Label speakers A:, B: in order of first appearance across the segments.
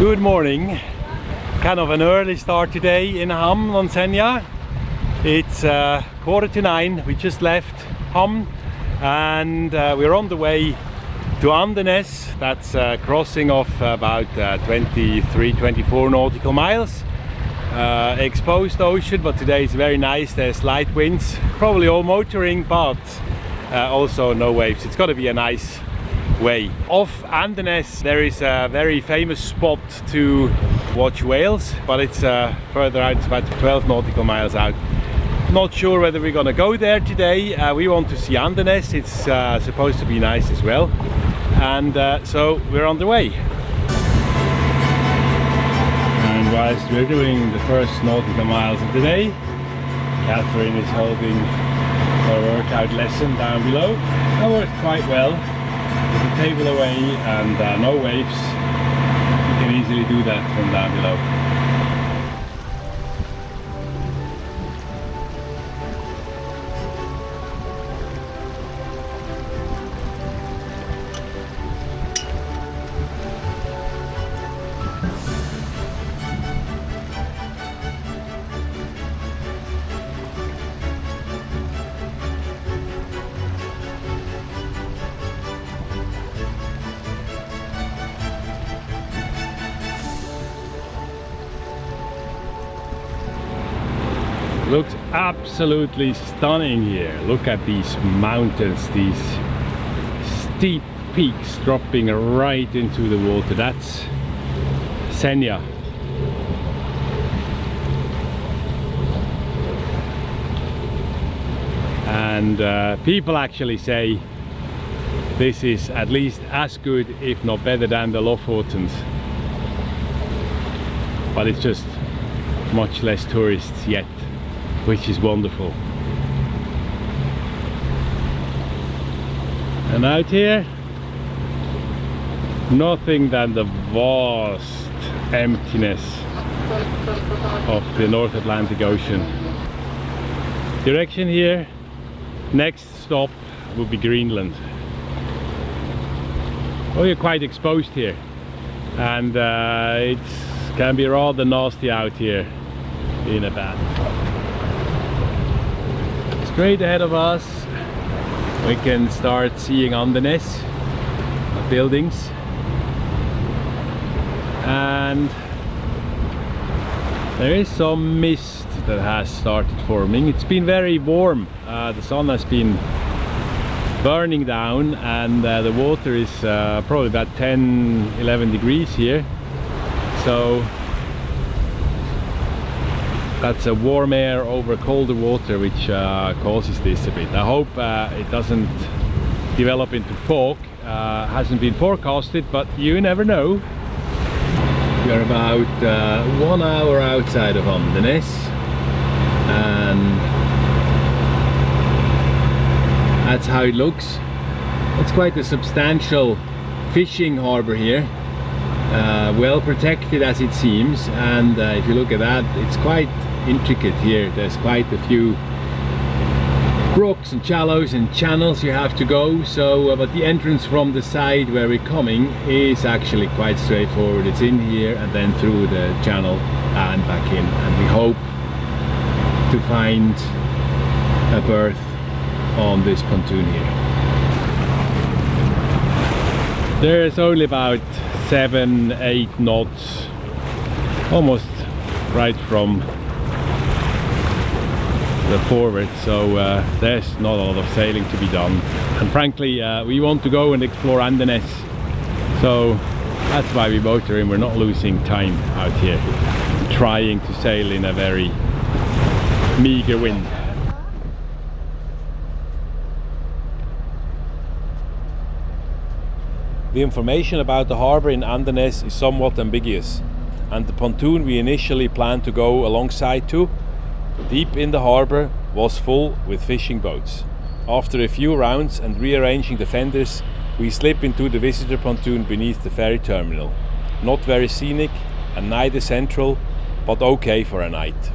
A: Good morning. Kind of an early start today in Hamn on Senja. It's 8:45. We just left Hamn and we're on the way to Andenes. That's a crossing of about 23-24 nautical miles. Exposed ocean, but today is very nice. There's light winds, probably all motoring, but also no waves. It's got to be a nice way. Off Andenes there is a very famous spot to watch whales, but it's further out. It's about 12 nautical miles out. Not sure whether we're gonna go there today. We want to see Andenes. It's supposed to be nice as well, and so we're on the way. And whilst we're doing the first nautical miles of the day, Catherine is holding her workout lesson down below. That worked quite well. With the table away and no waves, you can easily do that from down below. Looks absolutely stunning here. Look at these mountains, these steep peaks dropping right into the water. That's Senja. And people actually say this is at least as good, if not better, than the Lofotens. But it's just much less tourists yet, which is wonderful. And out here, nothing than the vast emptiness of the North Atlantic Ocean. Direction here, next stop will be Greenland. Oh, you're quite exposed here, and it can be rather nasty out here in a bath. Straight ahead of us we can start seeing Andenes buildings, and there is some mist that has started forming. It's been very warm. The sun has been burning down, and the water is probably about 10-11 degrees here, so that's a warm air over colder water which causes this a bit. I hope it doesn't develop into fog. Hasn't been forecasted, but you never know. We are about 1 hour outside of Andenes, and that's how it looks. It's quite a substantial fishing harbour here. Well protected as it seems, and if you look at that, it's quite intricate here. There's quite a few rocks and shallows and channels you have to go, so but the entrance from the side where we're coming is actually quite straightforward. It's in here and then through the channel and back in, and we hope to find a berth on this pontoon here. There's only about 7-8 knots, almost right from the forward, so there's not a lot of sailing to be done, and frankly we want to go and explore Andenes, so that's why we motor in. We're not losing time out here trying to sail in a very meager wind. The information about the harbour in Andenes is somewhat ambiguous, and the pontoon we initially planned to go alongside to, deep in the harbour, was full with fishing boats. After a few rounds and rearranging the fenders, we slip into the visitor pontoon beneath the ferry terminal. Not very scenic and neither central, but okay for a night.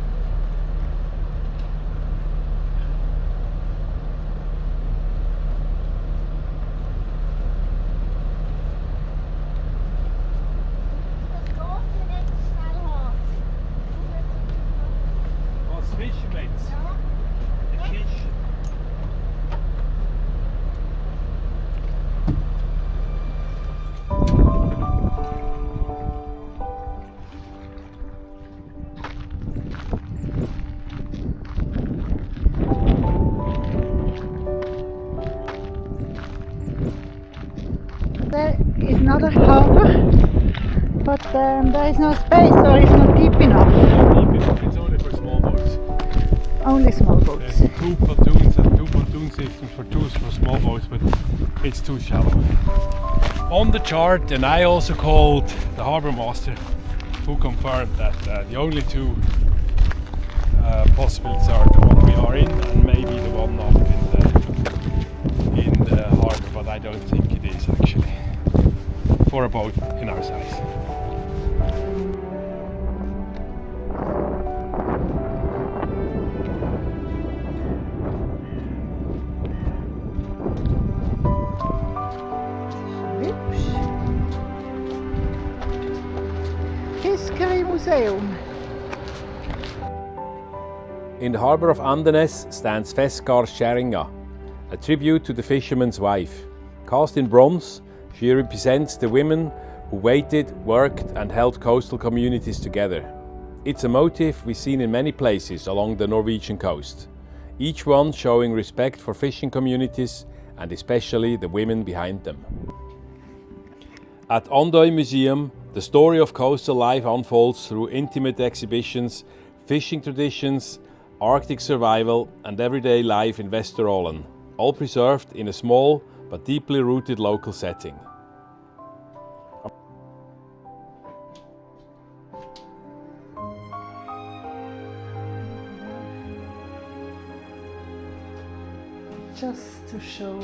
B: But there is no space, or it's not deep enough.
A: Deep enough, it's only for small boats.
B: Only small boats.
A: There's two pontoons and two pontoon systems for small boats, but it's too shallow. On the chart, and I also called the harbour master, who confirmed that the only two possibilities are the one we are in and maybe the one up in the harbour, but I don't think it is actually for a boat in our size.
B: Museum.
A: In the harbour of Andenes stands Feskar's Kjerringa, a tribute to the fisherman's wife. Cast in bronze, she represents the women who waited, worked and held coastal communities together. It's a motif we've seen in many places along the Norwegian coast, each one showing respect for fishing communities and especially the women behind them. At Andøy Museum, the story of coastal life unfolds through intimate exhibitions, fishing traditions, Arctic survival and everyday life in Vesterålen, all preserved in a small but deeply rooted local setting.
B: Just to show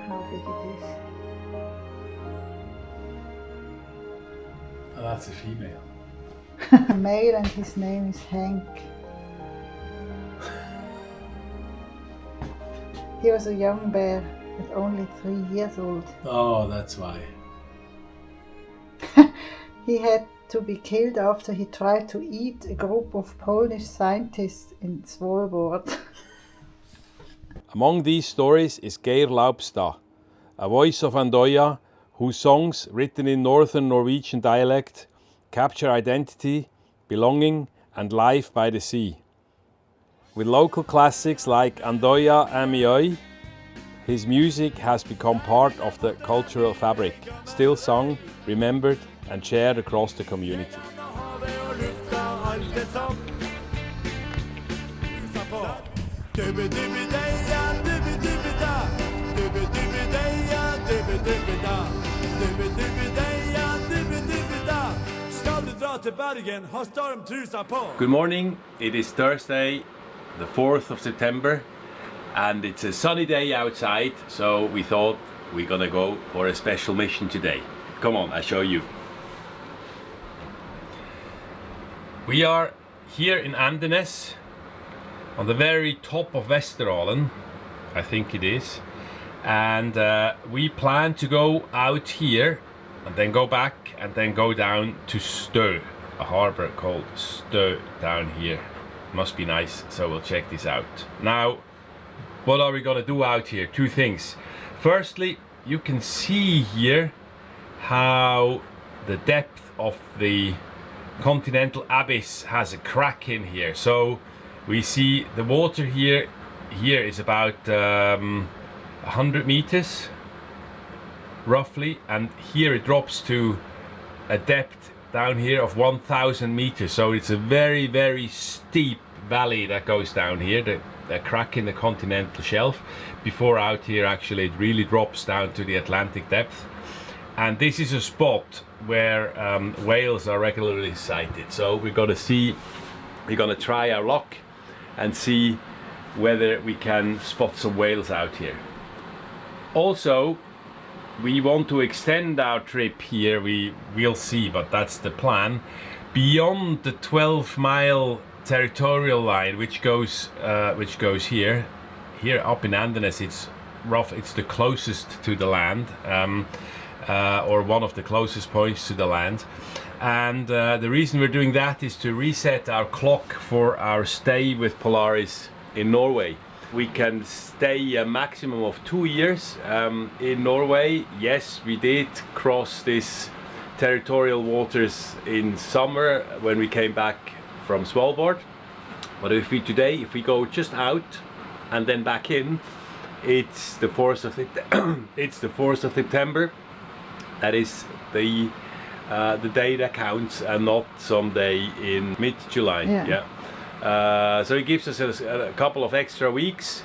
B: how big it is.
A: Oh, that's a female.
B: A male, and his name is Hank. He was a young bear at only 3 years old.
A: Oh, that's why.
B: He had to be killed after he tried to eat a group of Polish scientists in Svalbard.
A: Among these stories is Geir Laupstad, a voice of Andøya, whose songs, written in northern Norwegian dialect, capture identity, belonging and life by the sea. With local classics like Andøya Amiøy, his music has become part of the cultural fabric, still sung, remembered and shared across the community. Good morning, it is Thursday, the 4th of September, and it's a sunny day outside, so we thought we're gonna go for a special mission today. Come on, I'll show you. We are here in Andenes, on the very top of Vesterålen, I think it is, and we plan to go out here and then go back and then go down to Stø, a harbour called Stø down here. Must be nice, so we'll check this out. Now, what are we gonna do out here? Two things. Firstly, you can see here how the depth of the continental abyss has a crack in here. So we see the water here is about 100 meters roughly, and here it drops to a depth down here of 1,000 meters. So it's a very, very steep valley that goes down here, the crack in the continental shelf. Before out here, actually, it really drops down to the Atlantic depth. And this is a spot where whales are regularly sighted. So we're gonna try our luck and see whether we can spot some whales out here. Also, we want to extend our trip here. We'll see, but that's the plan. Beyond the 12-mile territorial line, which goes here up in Andenes, it's the closest to the land, or one of the closest points to the land. And the reason we're doing that is to reset our clock for our stay with Polaris in Norway. We can stay a maximum of 2 years in Norway. Yes, we did cross these territorial waters in summer when we came back from Svalbard. But if we go just out and then back in, it's the 4th of September. That is the the day that counts and not some day in mid-July. So it gives us a couple of extra weeks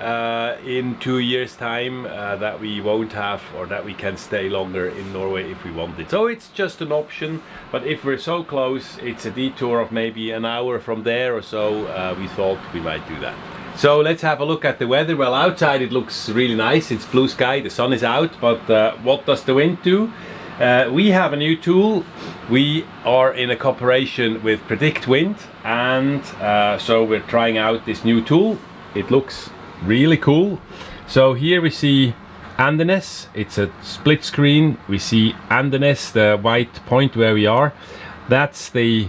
A: in 2 years time that we won't have, or that we can stay longer in Norway if we want it. So it's just an option, but if we're so close, it's a detour of maybe an hour from there or so. We thought we might do that. So let's have a look at the weather. Well, outside it looks really nice. It's blue sky, the sun is out, but what does the wind do? We have a new tool. We are in a cooperation with Predict Wind, and so we're trying out this new tool. It looks really cool. So here we see Andenes. It's a split screen. We see Andenes, the white point where we are. That's the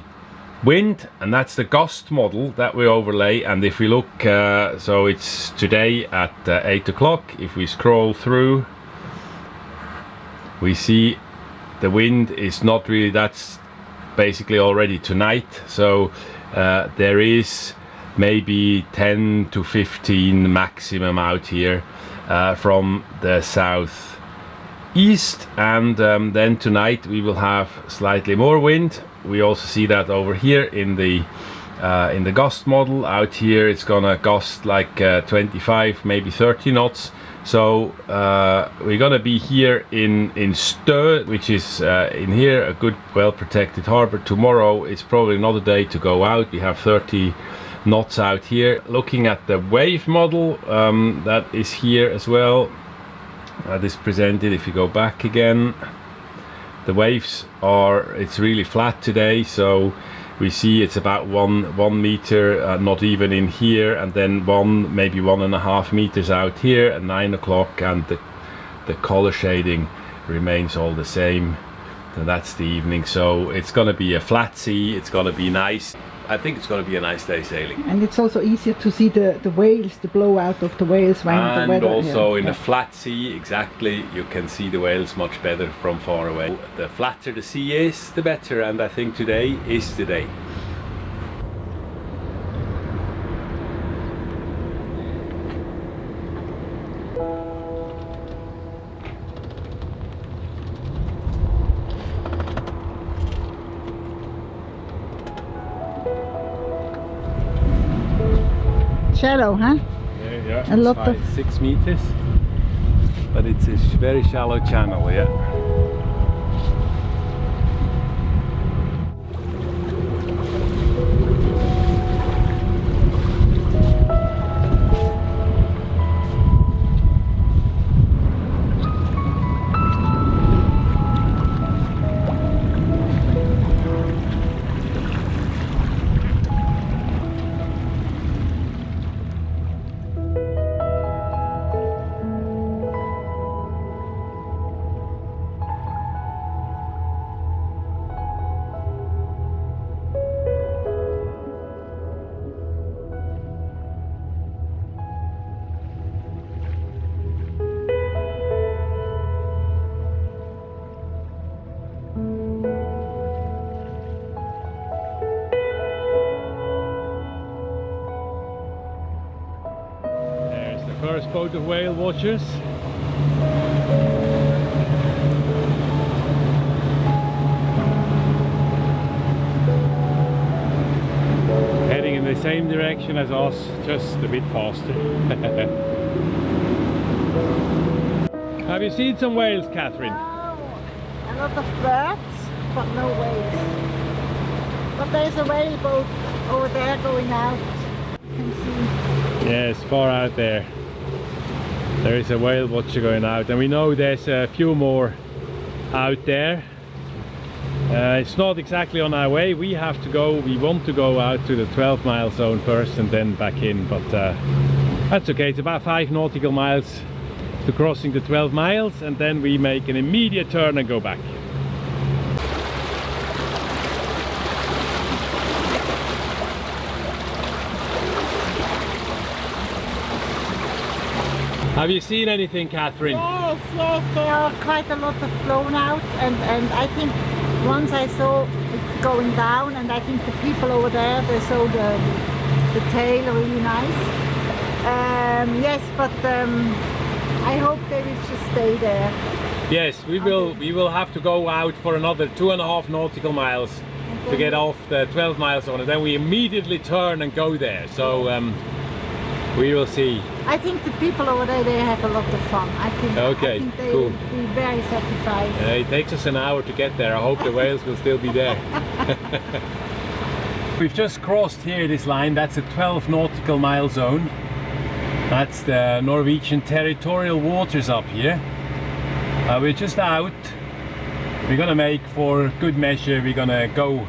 A: wind, and that's the gust model that we overlay. And if we look, so it's today at 8 o'clock. If we scroll through, we see the wind is not really, that's basically already tonight. So there is maybe 10 to 15 maximum out here from the south east, and then tonight we will have slightly more wind. We also see that over here in the gust model. Out here it's gonna gust like 25, maybe 30 knots. So we're gonna be here in Stø, which is in here, a good well protected harbor. Tomorrow it's probably another day to go out. We have 30 knots out here. Looking at the wave model that is here as well, that is presented. If you go back again, the waves are, it's really flat today, so we see it's about one meter, not even in here, and then maybe 1.5 meters out here at 9 o'clock, and the color shading remains all the same. And that's the evening, so it's gonna be a flat sea. It's gonna be nice. I think it's going to be a nice day sailing.
B: And it's also easier to see the whales, the blowout of the whales when the weather...
A: And also in a flat sea, exactly, you can see the whales much better from far away. The flatter the sea is, the better, and I think today is the day.
B: Shallow, huh?
A: Yeah,
B: a lot
A: high,
B: of
A: 6 meters, but it's a very shallow channel, yeah. First boat of whale watchers. Heading in the same direction as us, just a bit faster. Have you seen some whales, Catherine?
B: No, a lot of birds, but no whales. But there's a whale boat over there going out. You can see.
A: Yes, far out there. There is a whale watcher going out, and we know there's a few more out there. It's not exactly on our way. We want to go out to the 12-mile zone first and then back in, but that's okay. It's about 5 nautical miles to crossing the 12 miles, and then we make an immediate turn and go back. Have you seen anything, Catherine?
B: Yes, there are quite a lot of flown out, and I think once I saw it going down, and I think the people over there, they saw the tail really nice. Yes, but I hope they will just stay there.
A: Yes, we will have to go out for another 2.5 nautical miles to get off the 12 mile zone, and then we immediately turn and go there. So we will see.
B: I think the people over there, they have a lot of fun. I think they will be very satisfied.
A: It takes us an hour to get there. I hope the whales will still be there. We've just crossed here this line. That's a 12 nautical mile zone. That's the Norwegian territorial waters up here. We're just out. We're gonna make, for good measure, we're gonna go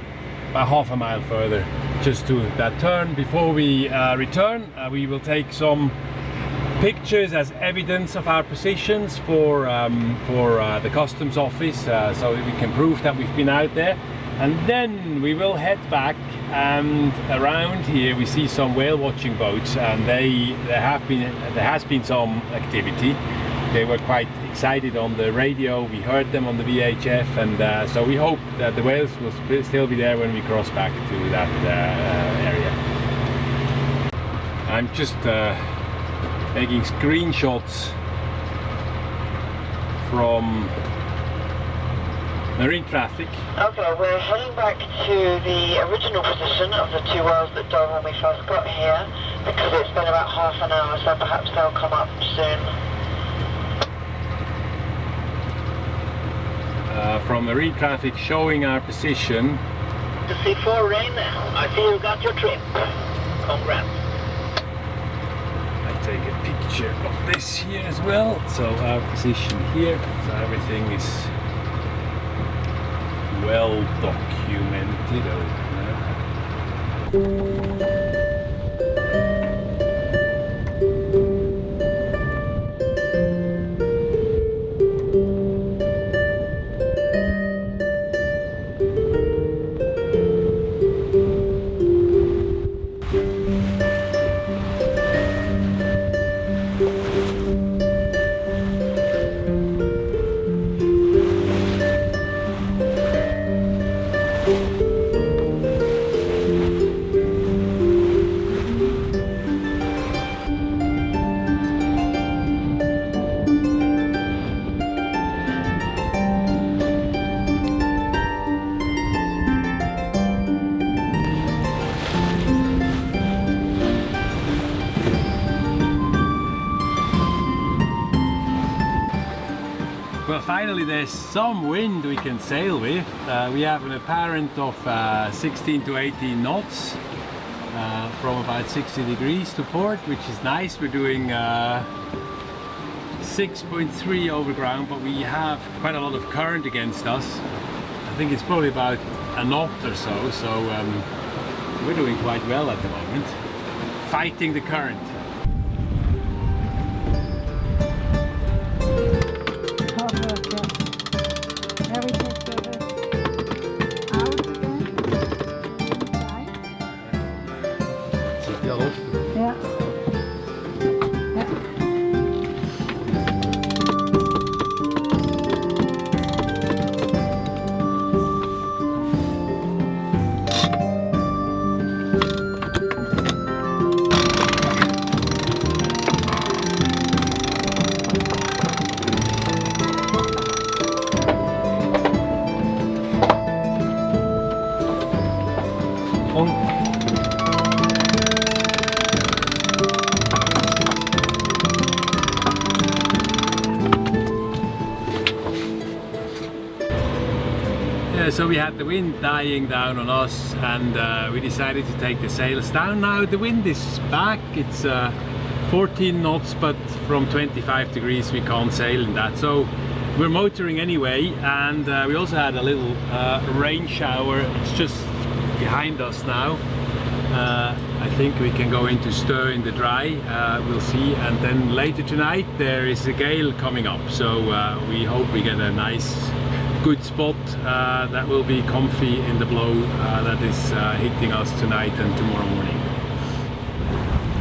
A: about half a mile further just to that turn. Before we return, we will take some pictures as evidence of our positions for the customs office, so we can prove that we've been out there. And then we will head back, and around here we see some whale watching boats, and there has been some activity. They were quite excited on the radio. We heard them on the VHF, and so we hope that the whales will still be there when we cross back to that area. I'm just making screenshots from marine traffic.
C: Okay, we're heading back to the original position of the two whales that died when we first got here, because it's been about half an hour, so perhaps they'll come up soon.
A: From marine traffic showing our position.
C: To C4 rain now. I see you got your trip. Congrats.
A: I take a picture of this here as well. So our position here, so everything is well documented over there. Well, finally there's some wind we can sail with. We have an apparent of 16 to 18 knots from about 60 degrees to port, which is nice. We're doing 6.3 over ground, but we have quite a lot of current against us. I think it's probably about a knot or so, so we're doing quite well at the moment, fighting the current. So we had the wind dying down on us, and we decided to take the sails down. Now the wind is back. It's 14 knots, but from 25 degrees we can't sail in that. So we're motoring anyway, and we also had a little rain shower. It's just behind us now. I think we can go into stir in the dry. We'll see. And then later tonight there is a gale coming up, so we hope we get a nice good spot that will be comfy in the blow that is hitting us tonight and tomorrow morning.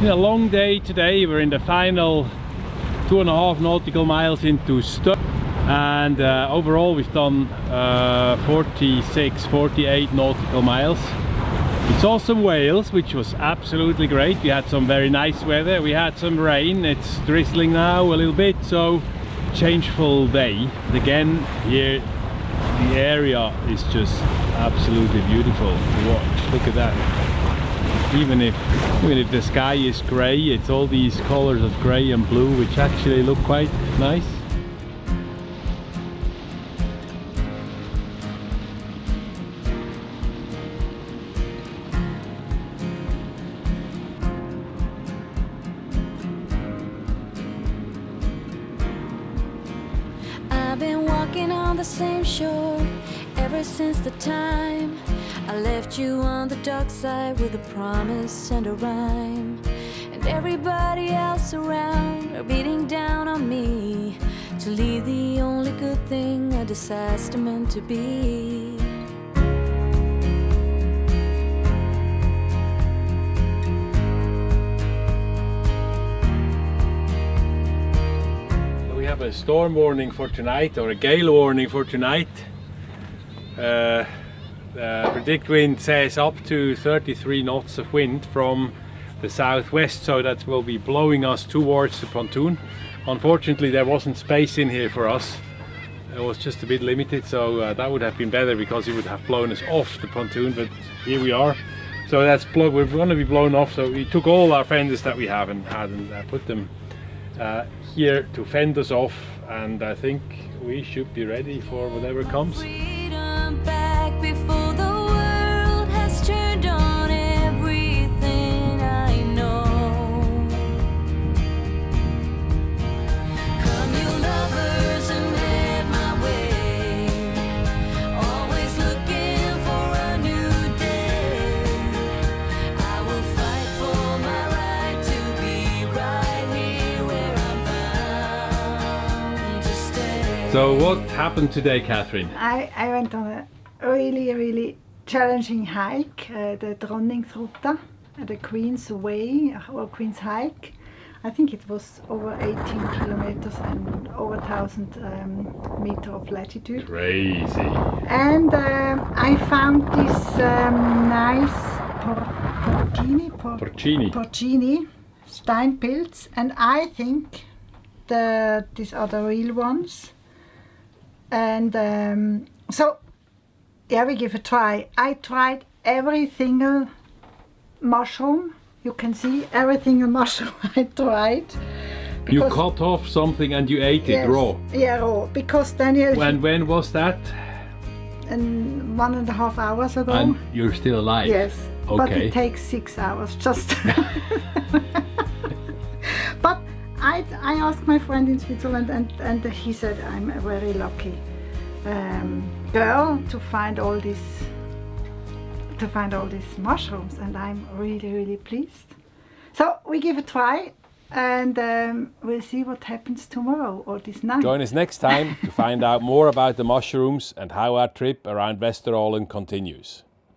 A: It's a long day today. We're in the final 2.5 nautical miles into Stø, and overall we've done 48 nautical miles. We saw some whales, which was absolutely great. We had some very nice weather. We had some rain. It's drizzling now a little bit, so changeful day. But again, here the area is just absolutely beautiful to watch. Look at that. Even if the sky is grey, it's all these colors of grey and blue which actually look quite nice.
D: I've been walking on the same shore ever since the time I left you on the dark side with a promise and a rhyme. And everybody else around are beating down on me to leave the only good thing a disaster meant to be.
A: We have a storm warning for tonight, or a gale warning for tonight. The predict wind says up to 33 knots of wind from the southwest, so that will be blowing us towards the pontoon. Unfortunately, there wasn't space in here for us. It was just a bit limited, so that would have been better because it would have blown us off the pontoon, but here we are. So we're going to be blown off, so we took all our fenders that we have and put them here to fend us off, and I think we should be ready for whatever comes.
D: Freedom back before the world has turned on everything I know. Come you lovers and head my way, always looking for a new day. I will fight for my right to be right here where I'm bound to stay.
A: So what happened today, Catherine?
B: I went on a really challenging hike, the Dronning Ruta, the Queen's Way or Queen's Hike. I think it was over 18 kilometers and over 1,000 meters of latitude.
A: Crazy.
B: And I found this nice porcini steinpilz, and I think these are the real ones. And so, yeah, we give a try. I tried every single mushroom. You can see every single mushroom I tried.
A: You cut off something and you ate it raw?
B: Yeah, raw. Because then you...
A: And when was that?
B: And 1.5 hours ago.
A: And you're still alive?
B: Yes.
A: Okay.
B: But it takes 6 hours just. But I asked my friend in Switzerland, and he said I'm a very lucky girl to find all these mushrooms, and I'm really pleased. So we give a try, and we'll see what happens tomorrow or this night.
A: Join us next time to find out more about the mushrooms and how our trip around Vesterålen continues.